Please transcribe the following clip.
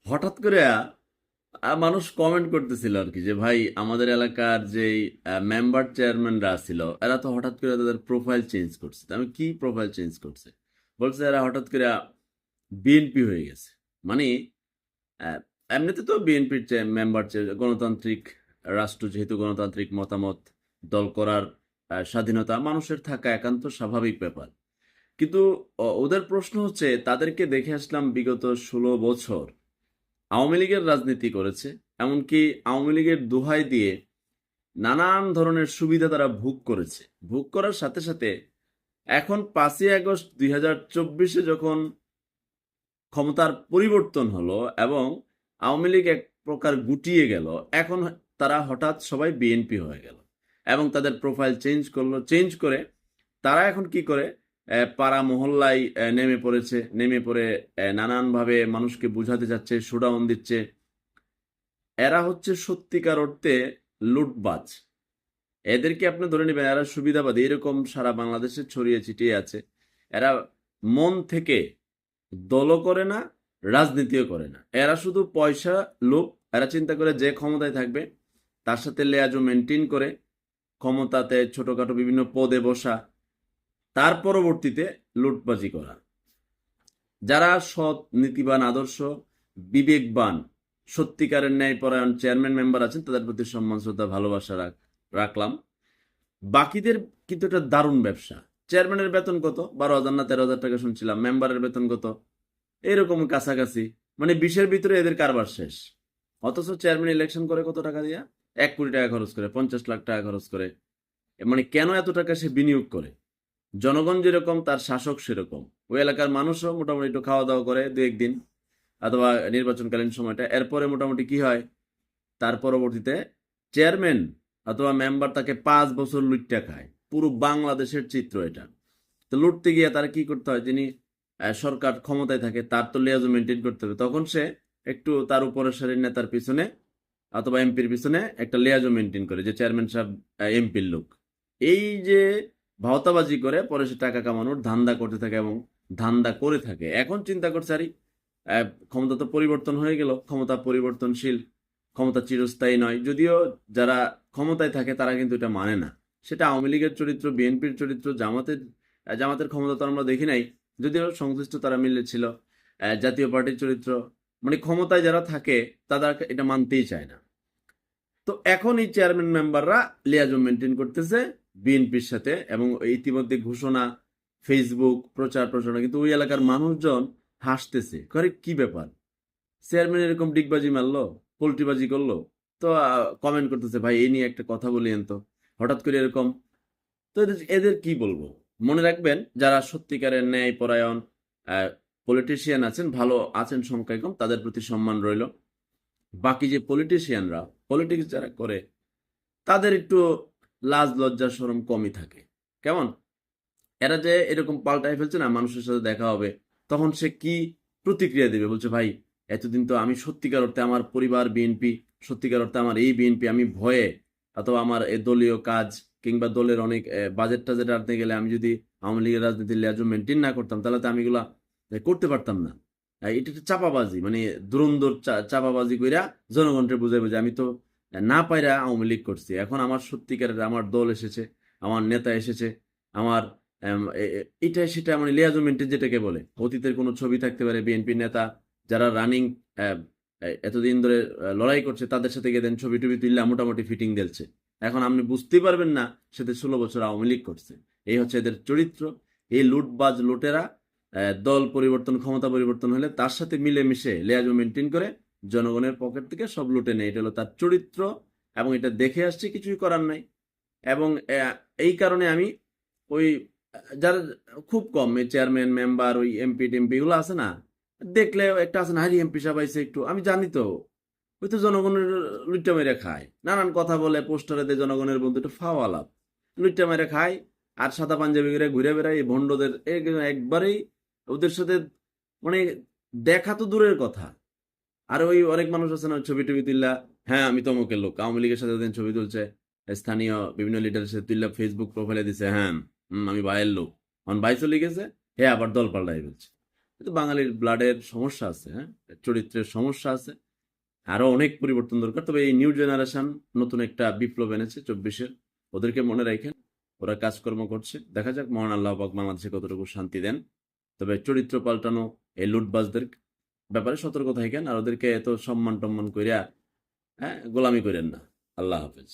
হঠাৎ করে মানুষ কমেন্ট করতেছিল আর কি যে ভাই আমাদের এলাকার যে মেম্বার চেয়ারম্যানরা ছিল এরা তো হঠাৎ করে তাদের প্রোফাইল চেঞ্জ করছে। তা আমি কি প্রোফাইল চেঞ্জ করছে? বলছে এরা হঠাৎ করে বিএনপি হয়ে গেছে। মানে আহ, এমনিতে তো বিএনপির যে মেম্বার গণতান্ত্রিক রাষ্ট্র, যেহেতু গণতান্ত্রিক মতামত দল করার স্বাধীনতা মানুষের থাকা একান্ত স্বাভাবিক ব্যাপার। কিন্তু ওদের প্রশ্ন হচ্ছে তাদেরকে দেখে আসলাম বিগত 16 বছর আওয়ামী লীগের রাজনীতি করেছে, এমনকি আওয়ামী লীগের দোহাই দিয়ে নানান ধরনের সুবিধা তারা ভোগ করেছে। ভোগ করার সাথে সাথে এখন 5ই আগস্ট 2024-এ যখন ক্ষমতার পরিবর্তন হলো এবং আওয়ামী লীগ এক প্রকার গুটিয়ে গেল, এখন তারা হঠাৎ সবাই বিএনপি হয়ে গেল এবং তাদের প্রোফাইল চেঞ্জ করলো। চেঞ্জ করে তারা এখন কি করে পাড়া মহল্লায় নেমে পড়েছে, নেমে পড়ে নানানভাবে মানুষকে বুঝাতে যাচ্ছে, শোডাউন দিচ্ছে। এরা হচ্ছে সত্যিকার অর্থে লুটবাজ। এদেরকে আপনি ধরে নেবেন এরা সুবিধাবাদী, এরকম সারা বাংলাদেশে ছড়িয়ে ছিটিয়ে আছে। এরা মন থেকে দলও করে না, রাজনীতিও করে না। এরা শুধু পয়সা লোভ। এরা চিন্তা করে যে ক্ষমতায় থাকবে তার সাথে লেয়াজও মেনটেন করে ক্ষমতাতে ছোটখাটো বিভিন্ন পদে বসা, তার পরবর্তীতে লুটবাজি করা। যারা সৎ, নীতিবান, আদর্শ, বিবেকবান, সত্যিকারের ন্যায়পরায়ণ চেয়ারম্যান মেম্বার আছেন তাদের প্রতি সম্মান, শ্রদ্ধা, ভালোবাসা রাখলাম। বাকিদের কিন্তু এটা দারুণ ব্যবসা। চেয়ারম্যানের বেতন কত? 12,000 না 13,000 টাকা শুনছিলাম। মেম্বারের বেতন কত? এরকম কাছাকাছি। মানে 20-এর ভিতরে এদের কারবার শেষ। অথচ চেয়ারম্যান ইলেকশন করে কত টাকা দিয়া? 1 কোটি টাকা খরচ করে, 50 লাখ টাকা খরচ করে। মানে কেন এত টাকা সে বিনিয়োগ করে? জনগণ যেরকম তার শাসক সেরকম। ওই এলাকার মানুষও মোটামুটি একটু খাওয়া দাওয়া করে দু একদিন, অথবা নির্বাচনকালীন সময়টা। এরপরে মোটামুটি কি হয়, তার পরবর্তীতে চেয়ারম্যান অথবা মেম্বার তাকে 5 বছর লুটটা খায়। পুরো বাংলাদেশের চিত্র এটা। তো লুটতে গিয়ে তারা কি করতে হয়, যিনি সরকার ক্ষমতায় থাকে তার তো লেয়াজও মেনটেন করতে হবে, তখন সে একটু তার উপরের সারির নেতার পিছনে অথবা এমপির পিছনে একটা লেয়াজও মেনটেন করে, যে চেয়ারম্যান সাহেব এমপির লোক। এই যে ভাওতাবাজি করে পরে সে টাকা কামানোর ধান্দা করতে থাকে এবং ধান্দা করে থাকে। এখন চিন্তা করছে আরে ক্ষমতা তো পরিবর্তন হয়ে গেল, ক্ষমতা পরিবর্তনশীল, ক্ষমতা চিরস্থায়ী নয়। যদিও যারা ক্ষমতায় থাকে তারা কিন্তু এটা মানে না। সেটা আওয়ামী লীগের চরিত্র, বিএনপির চরিত্র, জামাতের ক্ষমতা তো আমরা দেখি নাই, যদিও সংশ্লিষ্ট তারা মিলে ছিল। জাতীয় পার্টির চরিত্র, মানে ক্ষমতায় যারা থাকে তারা এটা মানতেই চায় না। তো এখন এই চেয়ারম্যান মেম্বাররা লিয়াজম মেনটেন করতেছে বিএনপির সাথে, এবং ইতিমধ্যে ঘোষণা, ফেসবুক প্রচার প্রচারণা, কিন্তু ওই এলাকার মানুষজন হাসতেছে, করে কি ব্যাপার, চেয়ারম্যান এরকম ডিগবাজি মারলো, পোল্ট্রিবাজি করলো। তো কমেন্ট করতেছে ভাই এই নিয়ে একটা কথা বলিয়েন তো, হঠাৎ করে এরকম। তো এদের কি বলবো? মনে রাখবেন যারা সত্যিকারের ন্যায় পরায়ণ পলিটিশিয়ান আছেন, ভালো আছেন সংখ্যায় কম, তাদের প্রতি সম্মান রইল। বাকি যে পলিটিশিয়ানরা, পলিটিক্স যারা করে, তাদের একটু লাজ লজ্জা শরম কমই থাকে। কেমন? এরা যে এরকম পাল্টায় ফেলছে না, মানুষের সাথে দেখা হবে তখন সে কি প্রতিক্রিয়া দেবে, বলছে ভাই এতদিন তো আমি সত্যিকার অর্থে আমার পরিবার বিএনপি, সত্যিকার অর্থে আমার এই বিএনপি, আমি ভয়ে অথবা আমার দলীয় কাজ কিংবা দলের অনেক বাজেট টাজেট আনতে গেলে আমি যদি আওয়ামী লীগের রাজনীতির লেজু মেনটেন না করতাম তাহলে তো আমি এগুলা করতে পারতাম না। এটা একটা চাপাবাজি, মানে ধুরন্ধর চাপাবাজি কইরা জনগণকে বুঝাই বুঝে আমি তো না পাইরা আওয়ামী লীগ করছি, এখন আমার সত্যিকারের আমার দল এসেছে, আমার নেতা এসেছে, আমার এটা সেটা, মানে লিয়াজমেন্টের যেটাকে বলে, অতীতের কোনো ছবি থাকতে পারে বিএনপি নেতা যারা রানিং এতদিন ধরে লড়াই করছে তাদের সাথে গিয়ে দেন ছবি টবি তুললে মোটামুটি ফিটিং দিলছে। এখন আপনি বুঝতেই পারবেন না সেটা 16 বছর আওয়ামী লীগ করছে। এই হচ্ছে এদের চরিত্র। এই লুটবাজ লুটেরা দল পরিবর্তন, ক্ষমতা পরিবর্তন হলে তার সাথে মিলেমিশে লেয়াজো মেনটেন করে জনগণের পকেট থেকে সব লুটে নেয়। এটা হলো তার চরিত্র এবং এটা দেখে আসছে, কিছুই করার নাই। এবং এই কারণে আমি ওই যারা খুব কম চেয়ারম্যান মেম্বার, ওই এমপি টেমপি গুলো আছে না, দেখলে একটা আছে না, হারি এমপি সাহেব আইছে একটু, আমি জানি তো ওই তো জনগণের লুট্টা মেরে খায়, নানান কথা বলে, পোস্টারে দেয় জনগণের বন্ধু, একটু ফাওয়া লাভ, লুট্টা মেরে খায়। আর সাদা পাঞ্জাবি করে ঘুরে বেড়ায় এই ভণ্ডদের, একবারেই ওদের সাথে মানে দেখা তো দূরের কথা। আর ওই অনেক মানুষ আছে না ছবি টবি তুললা, হ্যাঁ আমি তো অমুকের লোক, আওয়ামী লীগের সাথে ওদিন ছবি তুলছে, স্থানীয় বিভিন্ন লিডারের সাথে তুললা ফেসবুক প্রোফাইলে দিছে, হ্যাঁ আমি ভাইয়ের লোক, এখন ভাই চলে গেছে, হ্যাঁ আবার দল পাল্টাই ফেলছে। কিন্তু বাঙালির ব্লাডের সমস্যা আছে, হ্যাঁ, চরিত্রের সমস্যা আছে, আরো অনেক পরিবর্তন দরকার। তবে এই নিউ জেনারেশন নতুন একটা বিপ্লব এনেছে 24-এর, ওদেরকে মনে রাখেন, ওরা কাজকর্ম করছে, দেখা যাক মহান আল্লাহ পাক বাংলাদেশে কতটুকু শান্তি দেন। তবে চরিত্র পাল্টানো এই লুটবাজদের ব্যাপারে সতর্ক থাকেন, আর ওদেরকে এত সম্মান টম্মান কইরা, হ্যাঁ, গোলামি করেন না। আল্লাহ হাফেজ।